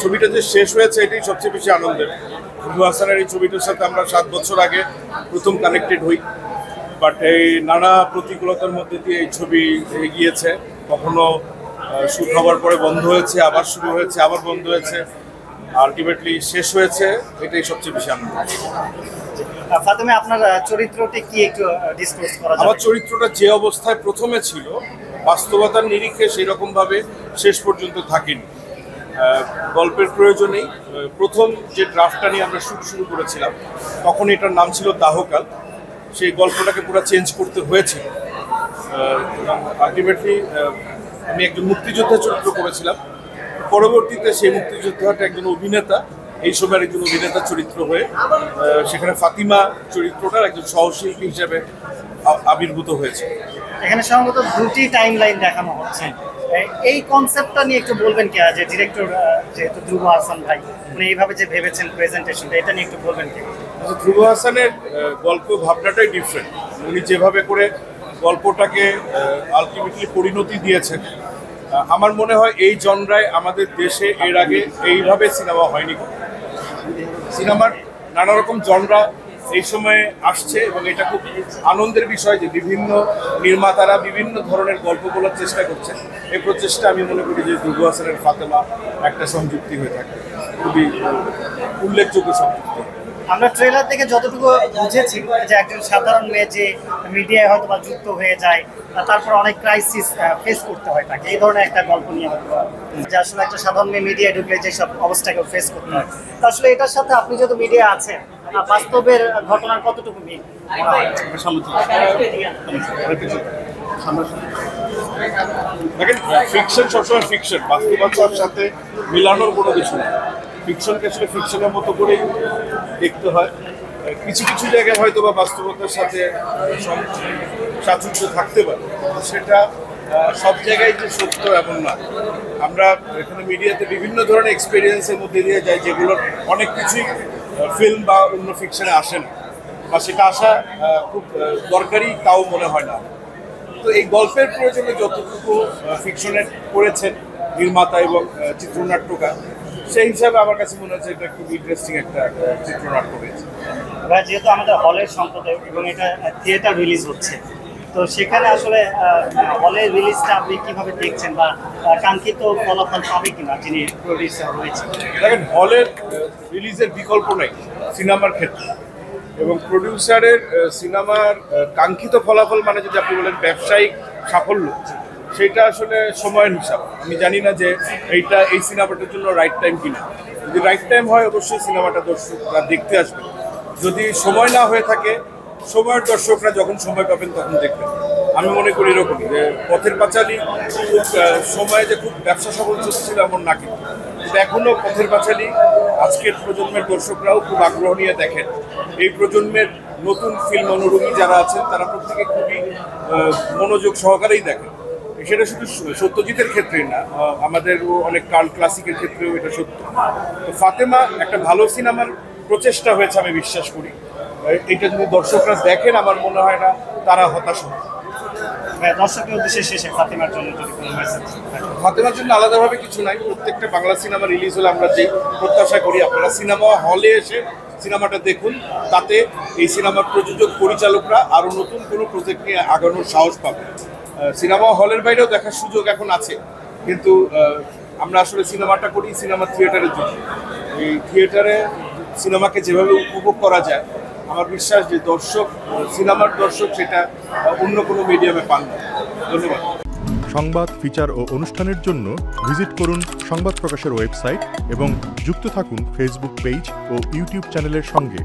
ছবিটা যে শেষ হয়েছে এটাই সবচেয়ে বেশি আনন্দের। দুদু হাসানের এই ছবিটার সাথে আমরা 7 বছর আগে প্রথম কানেক্টেড হই, বাট এই নানা প্রতিকূলতার মধ্যে দিয়ে এই ছবি এগিয়েছে। কখনো শুট হওয়ার পরে বন্ধ হয়েছে, আবার শুরু হয়েছে, আবার বন্ধ হয়েছে, আলটিমেটলি শেষ হয়েছে, এটাই সবচেয়ে বেশি আনন্দ। ফাতেমা, আপনার চরিত্রটি কি একটু ডিসক্লোজ করা যাবে? আমার চরিত্রটা যে অবস্থায় প্রথমে ছিল বাস্তবতার নিরিখে সেরকম ভাবে শেষ পর্যন্ত থাকেনি। গল্পের প্রয়োজনেই প্রথম যে ড্রাফটটা নিয়ে আমরা শুরু করেছিলাম তখন এটার নাম ছিল দাহকাল। সেই গল্পটাকে পুরো চেঞ্জ করতে হয়েছে। আলটিমেটলি আমি একজন মুক্তিযোদ্ধা চরিত্র করেছিলাম, পরবর্তীতে সেই মুক্তিযোদ্ধাটা একজন অভিনেতা, এই সময়ের একজন অভিনেতা চরিত্র হয়ে সেখানে ফাতিমা চরিত্রটার একজন সহশিল্পী হিসেবে আবির্ভূত হয়েছে। এখানে সম্ভবত দুটি টাইম লাইন দেখানো হচ্ছে, এই কনসেপ্টটা নিয়ে একটু বলবেন কি? যে ডিরেক্টর যেহেতু ধ্রুব হাসান ভাই, উনি এইভাবে যে ভেবেছেন প্রেজেন্টেশনটা, এটা নিয়ে একটু বলবেন কি? ধ্রুব হাসানের গল্প ভাবনাটাই ডিফারেন্ট। উনি যেভাবে করে গল্পটাকে আলটিমেটলি পরিণতি দিয়েছেন, আমার মনে হয় এই জনরায় আমাদের দেশে এর আগে এইভাবে সিনেমা হয়নি। সিনেমার নানা রকম জনরা এই সময়ে আসছে এবং এটা খুব আনন্দের বিষয় যে বিভিন্ন নির্মাতারা বিভিন্ন ধরনের গল্প বলার চেষ্টা করছেন। এই প্রচেষ্টা আমি মনে করি যে ধ্রুব হাসানের ফাতেমা একটা সংযুক্তি হয়ে থাকে, খুবই উল্লেখযোগ্য সংযুক্তি। আমরা ট্রেলার থেকে যতটুকু বুঝেছি যে একজন সাধারণ মেয়ে যে মিডিয়ায় হয়তো বা যুক্ত হয়ে যায়, তারপর অনেক ক্রাইসিস ফেস করতে হয় তাকে, এই ধরনের একটা গল্প নিয়ে হয়তো যে আসলে একটা সাধারণ মেয়ে মিডিয়ায় ঢুকলে যেসব অবস্থাকে ফেস করতে হয়। তো আসলে এটার সাথে আপনি যেহেতু মিডিয়া আছেন, বাস্তবের ঘটনার কতটুকু মিল? দেখেন, ফিকশন সবসময় ফিকশন, বাস্তবতার সাথে মিলানোর কোনো কিছু নেই। ফিকশনকে আসলে ফিকশনের মতো করেই দেখতে হয়। কিছু কিছু জায়গায় হয়তো বা বাস্তবতার সাথে সাচুর্য থাকতে পারে, সেটা সব জায়গায় যে সত্য এমন না। আমরা এখানে মিডিয়াতে বিভিন্ন ধরনের এক্সপিরিয়েন্সের মধ্যে দিয়ে যাই, যেগুলোর অনেক কিছুই ফিল্ম বা অন্য ফিকশনে আসে না, বা সেটা আসা খুব দরকারি তাও মনে হয় না। তো এই গল্পের প্রয়োজনে যতটুকু ফিকশনে করেছেন নির্মাতা এবং চিত্রনাট্যকার, সেই হিসাবে আমার কাছে মনে হচ্ছে এটা খুব ইন্টারেস্টিং একটা চিত্রনাট্য হয়েছে। যেহেতু আমাদের হলের সম্পদ এবং এটা থিয়েটার রিলিজ হচ্ছে, তো সেখানে আসলে হলের রিলিজটা আপনি কিভাবে দেখছেন, বা কাঙ্ক্ষিত ফলাফল পাবে কিনা যিনি প্রডিউসার রয়েছে? দেখেন, হলের রিলিজের বিকল্প নেই সিনেমার ক্ষেত্রে, এবং প্রডিউসারের সিনেমার কাঙ্ক্ষিত ফলাফল মানে যদি আপনি বলেন ব্যবসায়িক সাফল্য, সেটা আসলে সময়ের হিসাব। আমি জানি না যে এই সিনেমাটার জন্য রাইট টাইম কিনা। যদি রাইট টাইম হয় অবশ্যই সিনেমাটা দর্শকরা দেখতে আসবে। যদি সময় না হয়ে থাকে, সময়ের দর্শকরা যখন সময় পাবেন তখন দেখবেন। আমি মনে করি এরকম যে পথের পাঁচালী খুব সময়ে যে খুব ব্যবসা সফল ছিল এমন না, কিন্তু এখনও পথের পাঁচালী আজকের প্রজন্মের দর্শকরাও খুব আগ্রহ নিয়ে দেখেন। এই প্রজন্মের নতুন ফিল্ম অনুরাগী যারা আছেন তারা প্রত্যেকে খুবই মনোযোগ সহকারেই দেখেন। সেটা শুধু সত্যজিতের ক্ষেত্রেই না, আমাদের অনেক কাল ক্লাসিকের ক্ষেত্রেও এটা সত্য। তো ফাতেমা একটা ভালো সিনেমার প্রচেষ্টা হয়েছে, আমি বিশ্বাস করি। এটা যদি দর্শকরা দেখেন, আমার মনে হয় না তারা হতাশ হবে। দর্শকের উদ্দেশ্যে শেষে ফাতেমার জন্য যদি কোনো মেসেজ? ফাতেমার জন্য আলাদাভাবে কিছু নাই। প্রত্যেকটা বাংলা সিনেমা রিলিজ হলে আমরা যে প্রত্যাশা করি, আপনারা সিনেমা হলে এসে সিনেমাটা দেখুন, তাতে এই সিনেমার প্রযোজক পরিচালকরা আরও নতুন কোনো প্রজেক্ট নিয়ে আগানোর সাহস পাবে। সিনেমা হলের বাইরেও দেখার সুযোগ এখন আছে, কিন্তু আমরা আসলে সিনেমাটা করি সিনেমা থিয়েটারের জন্য। এই থিয়েটারে সিনেমাকে যেভাবে উপভোগ করা যায়, আমার বিশ্বাস যে সিনেমার দর্শক সেটা অন্য কোনো মিডিয়ামে পান না। ধন্যবাদ। সংবাদ, ফিচার ও অনুষ্ঠানের জন্য ভিজিট করুন সংবাদ প্রকাশের ওয়েবসাইট এবং যুক্ত থাকুন ফেসবুক পেজ ও ইউটিউব চ্যানেলের সঙ্গে।